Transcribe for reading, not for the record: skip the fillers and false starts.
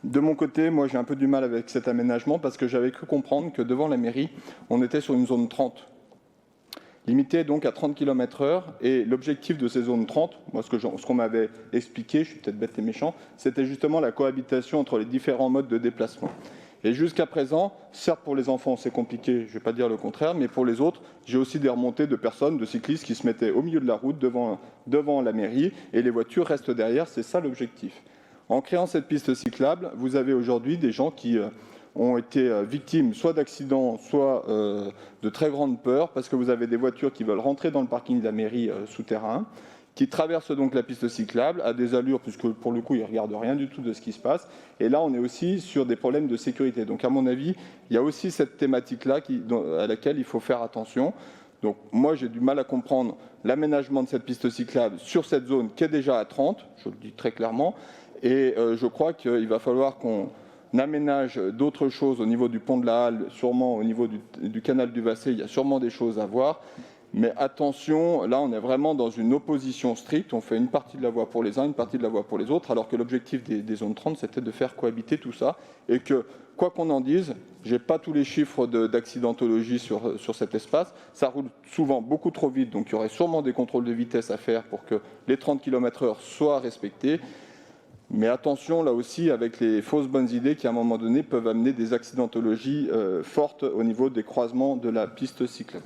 De mon côté, moi j'ai un peu du mal avec cet aménagement parce que j'avais cru comprendre que devant la mairie, on était sur une zone 30. Limitée donc à 30 km/h, et l'objectif de ces zones 30, moi ce qu'on m'avait expliqué, je suis peut-être bête et méchant, c'était justement la cohabitation entre les différents modes de déplacement. Et jusqu'à présent, certes pour les enfants c'est compliqué, je ne vais pas dire le contraire, mais pour les autres, j'ai aussi des remontées de personnes, de cyclistes qui se mettaient au milieu de la route devant la mairie, et les voitures restent derrière, c'est ça l'objectif. En créant cette piste cyclable, vous avez aujourd'hui des gens qui ont été victimes soit d'accidents, soit de très grandes peurs, parce que vous avez des voitures qui veulent rentrer dans le parking de la mairie souterrain, qui traversent donc la piste cyclable à des allures, puisque pour le coup, ils ne regardent rien du tout de ce qui se passe. Et là, on est aussi sur des problèmes de sécurité. Donc, à mon avis, il y a aussi cette thématique-là à laquelle il faut faire attention. Donc, moi, j'ai du mal à comprendre l'aménagement de cette piste cyclable sur cette zone qui est déjà à 30, je le dis très clairement, et je crois qu'il va falloir qu'on aménage d'autres choses au niveau du pont de la Halle, sûrement au niveau du canal du Vassé, il y a sûrement des choses à voir. Mais attention, là on est vraiment dans une opposition stricte, on fait une partie de la voie pour les uns, une partie de la voie pour les autres, alors que l'objectif des zones 30 c'était de faire cohabiter tout ça, et que quoi qu'on en dise, je n'ai pas tous les chiffres d'accidentologie sur cet espace, ça roule souvent beaucoup trop vite, donc il y aurait sûrement des contrôles de vitesse à faire pour que les 30 km/h soient respectés. Mais attention là aussi avec les fausses bonnes idées qui à un moment donné peuvent amener des accidentologies fortes au niveau des croisements de la piste cyclable.